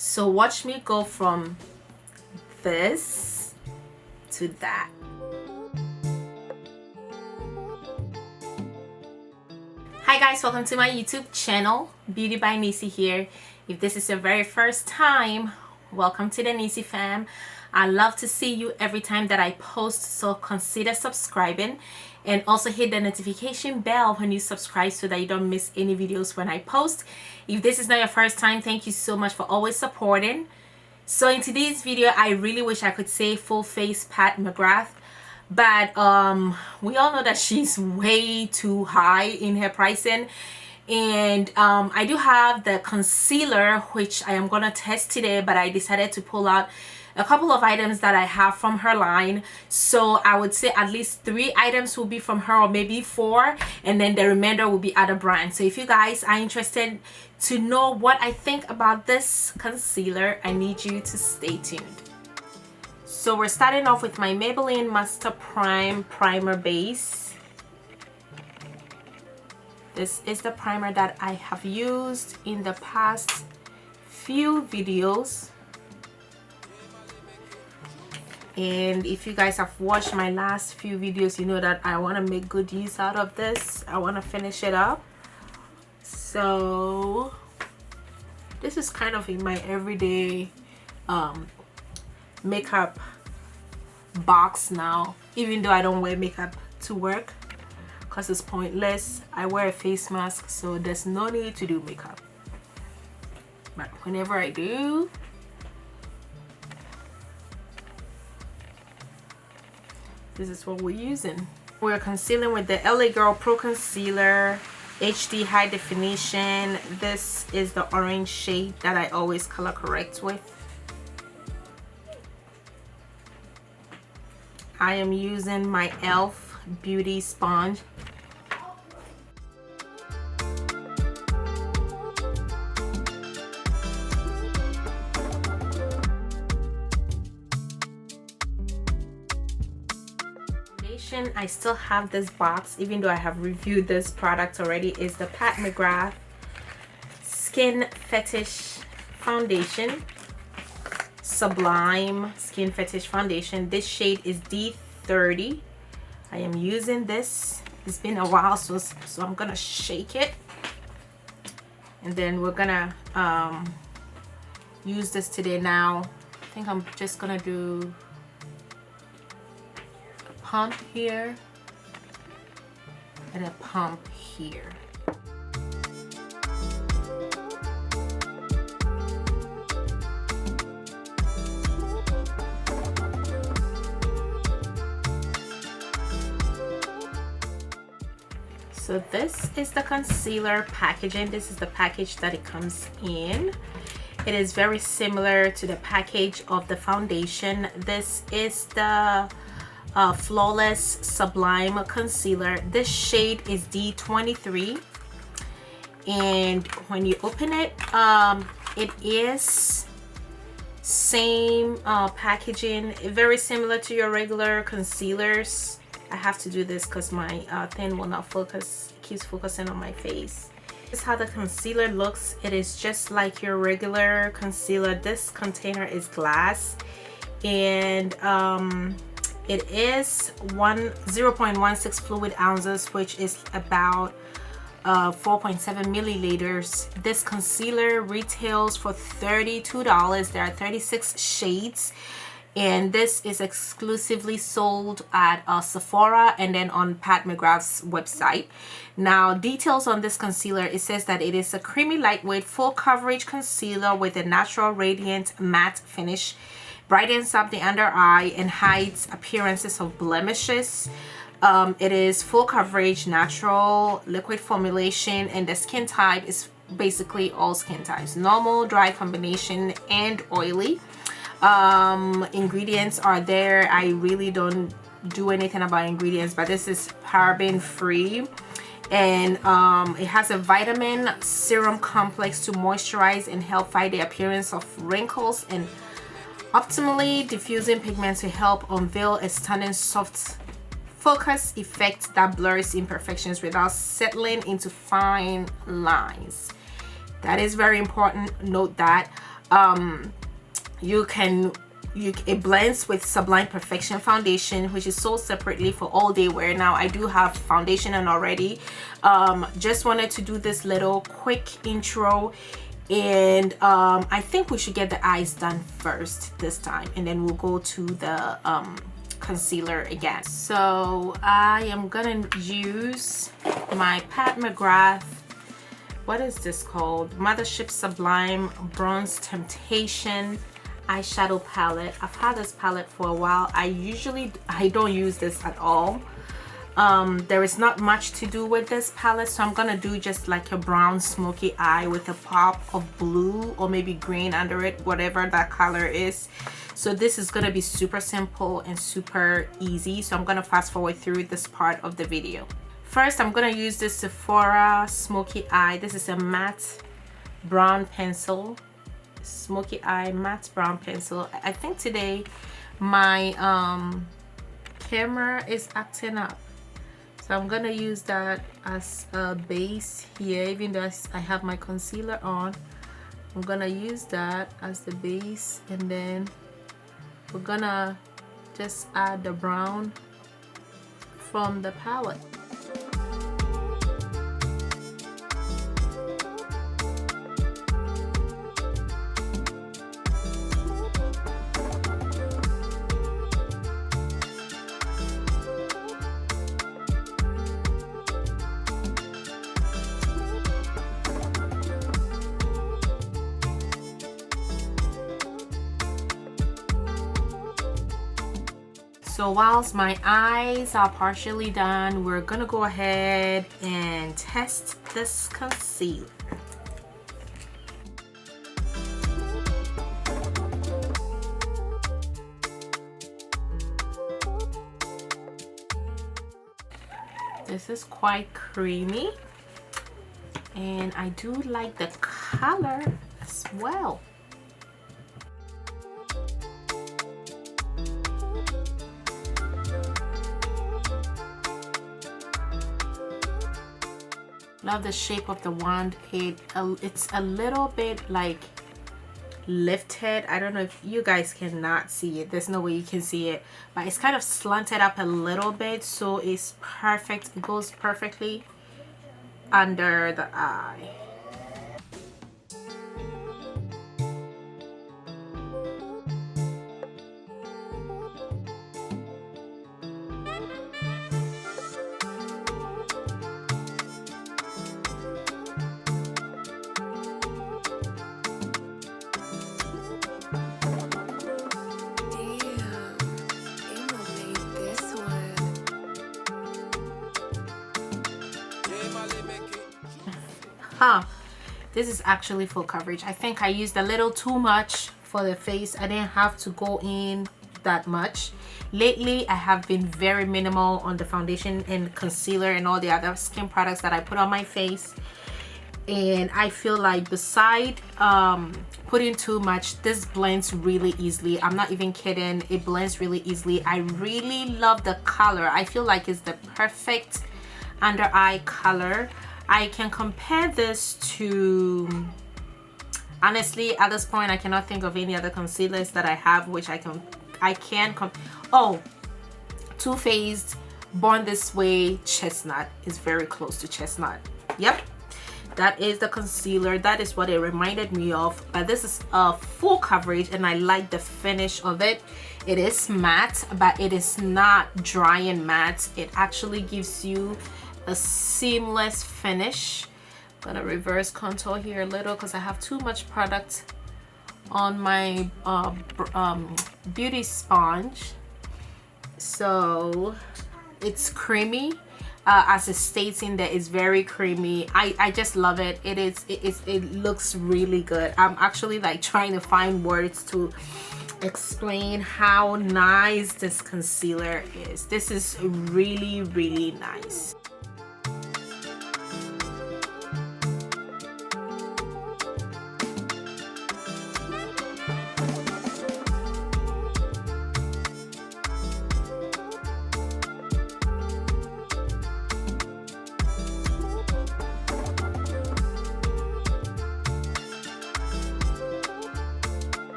So watch me go from this to that. Hi guys, welcome to my YouTube channel. Beauty by Niecy here. If this is your very first time, welcome to the NiecyFam. I love to see you every time that I post, so consider subscribing and also hit the notification bell when you subscribe so that you don't miss any videos when I post. If this is not your first time, thank you so much for always supporting. So in today's video, I really wish I could say full face Pat Mcgrath, but we all know that she's way too high in her pricing. And I do have the concealer, which I am gonna test today, but I decided to pull out a couple of items that I have from her line. So I would say at least 3 items will be from her, or maybe 4, and then the remainder will be other brands. So if you guys are interested to know what I think about this concealer, I need you to stay tuned. So we're starting off with my Maybelline Master Prime Primer Base. This is the primer that I have used in the past few videos. And if you guys have watched my last few videos, you know that I want to make good use out of this. I want to finish it up. So this is kind of in my everyday makeup box now, even though I don't wear makeup to work because it's pointless. I wear a face mask, so there's no need to do makeup. But whenever I do, this is what we're using. We're concealing with the LA Girl Pro Concealer HD High Definition. This is the orange shade that I always color correct with. I am using my e.l.f. Beauty Sponge. I still have this box, even though I have reviewed this product already. Is the Pat Mcgrath Skin Fetish Foundation Sublime Skin Fetish Foundation. This shade is D30. I am using this. It's been a while, so I'm gonna shake it, and then we're gonna use this today. Now I think I'm just gonna do pump here and a pump here. So this is the concealer packaging. This is the package that it comes in. It is very similar to the package of the foundation. This is the Flawless Sublime Concealer. This shade is D23, and when you open it, it is same packaging, very similar to your regular concealers. I have to do this because my thing will not focus. It keeps focusing on my face. This is how the concealer looks. It is just like your regular concealer. This container is glass, and it is 0.16 fluid ounces, which is about 4.7 milliliters. This concealer retails for $32. There are 36 shades, and this is exclusively sold at Sephora and then on Pat Mcgrath's website. Now, details on this concealer: it says that it is a creamy, lightweight, full coverage concealer with a natural, radiant, matte finish. Brightens up the under eye and hides appearances of blemishes. It is full coverage, natural, liquid formulation, and the skin type is basically all skin types: normal, dry, combination, and oily. Ingredients are there. I really don't do anything about ingredients, but this is paraben free, and it has a vitamin serum complex to moisturize and help fight the appearance of wrinkles, and optimally diffusing pigments to help unveil a stunning soft focus effect that blurs imperfections without settling into fine lines. That is very important. Note that. It blends with Sublime Perfection foundation, which is sold separately for all day wear. Now I do have foundation on already. Just wanted to do this little quick intro, and I think we should get the eyes done first this time, and then we'll go to the concealer again. So I am gonna use my Pat Mcgrath, what is this called, Mothership Sublime Bronze Temptation eyeshadow palette. I've had this palette for a while. I don't use this at all. There is not much to do with this palette, so I'm gonna do just like a brown smoky eye with a pop of blue or maybe green under it, whatever that color is. So this is gonna be super simple and super easy, so I'm gonna fast forward through this part of the video. First, I'm gonna use this Sephora Smokey Eye. This is a matte brown pencil, smoky eye matte brown pencil. I think today my camera is acting up, so I'm gonna use that as a base here. Even though I have my concealer on, I'm gonna use that as the base, and then we're gonna just add the brown from the palette. So whilst my eyes are partially done, we're gonna go ahead and test this concealer. This is quite creamy, and I do like the color as well. Love the shape of the wand. It's a little bit like lifted. I don't know if you guys cannot see it. There's no way you can see it, but it's kind of slanted up a little bit, so it's perfect. It goes perfectly under the eye. This is actually full coverage. I think I used a little too much for the face. I didn't have to go in that much. Lately I have been very minimal on the foundation and concealer and all the other skin products that I put on my face, and I feel like beside putting too much, this blends really easily. I'm not even kidding, it blends really easily. I really love the color. I feel like it's the perfect under eye color. I can compare this to, honestly at this point I cannot think of any other concealers that I have which I can oh, Too Faced Born This Way Chestnut is very close to Chestnut. Yep, that is the concealer. That is what it reminded me of, but this is a full coverage and I like the finish of it. It is matte, but it is not dry and matte. It actually gives you a seamless finish. I'm gonna reverse contour here a little because I have too much product on my beauty sponge. So it's creamy, as it states in there, it's very creamy. I just love it. It looks really good. I'm actually like trying to find words to explain how nice this concealer is. This is really, really nice.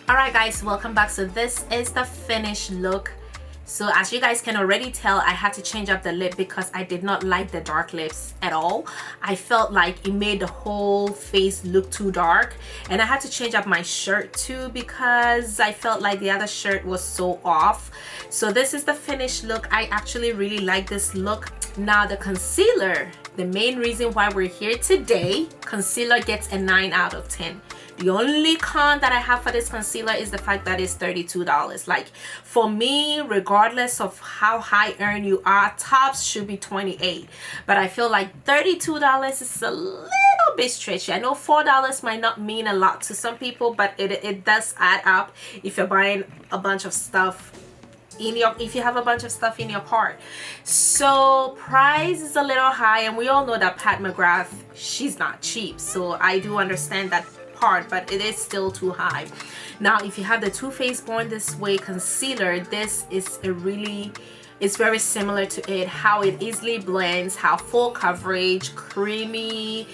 Alright guys, welcome back. So this is the finished look. So as you guys can already tell, I had to change up the lip because I did not like the dark lips at all. I felt like it made the whole face look too dark, and I had to change up my shirt too because I felt like the other shirt was so off. So this is the finished look. I actually really like this look. Now the concealer, the main reason why we're here today, concealer gets a 9 out of 10. The only con that I have for this concealer is the fact that it's $32. Like, for me, regardless of how high earned you are, tops should be $28. But I feel like $32 is a little bit stretchy. I know $4 might not mean a lot to some people, but it does add up if you're buying a bunch of stuff if you have a bunch of stuff in your cart. So price is a little high, and we all know that Pat Mcgrath, she's not cheap, so I do understand that part, but it is still too high. Now if you have the Too Faced Born This Way concealer, this is it's very similar to it, how it easily blends, how full coverage, creamy.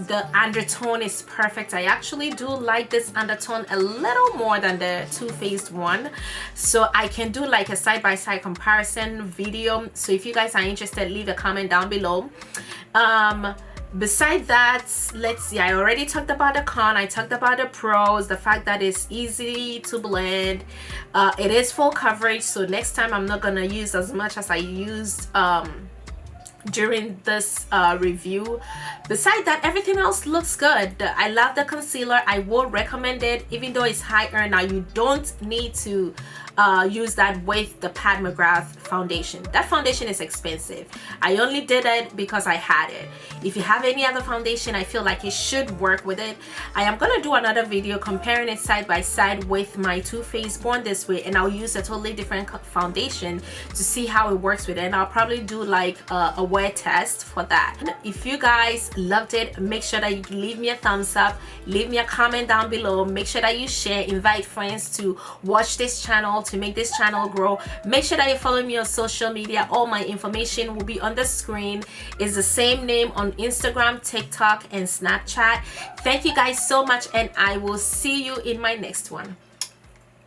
The undertone is perfect. I actually do like this undertone a little more than the Too Faced one, so I can do like a side-by-side comparison video. So if you guys are interested, leave a comment down below. Besides that, let's see, I already talked about the con, I talked about the pros, the fact that it's easy to blend, it is full coverage, so next time I'm not gonna use as much as I used during this review. Besides that, everything else looks good. I love the concealer. I would recommend it, even though it's higher. Now you don't need to use that with the Pat Mcgrath foundation. That foundation is expensive. I only did it because I had it. If you have any other foundation, I feel like it should work with it. I am gonna do another video comparing it side by side with my Too Faced Born This Way, and I'll use a totally different foundation to see how it works with it, and I'll probably do like a wear test for that. If you guys loved it, make sure that you leave me a thumbs up, leave me a comment down below, make sure that you share, invite friends to watch this channel, to make this channel grow. Make sure that you follow me on social media. All my information will be on the screen. It's the same name on Instagram, TikTok, and Snapchat. Thank you guys so much, and I will see you in my next one.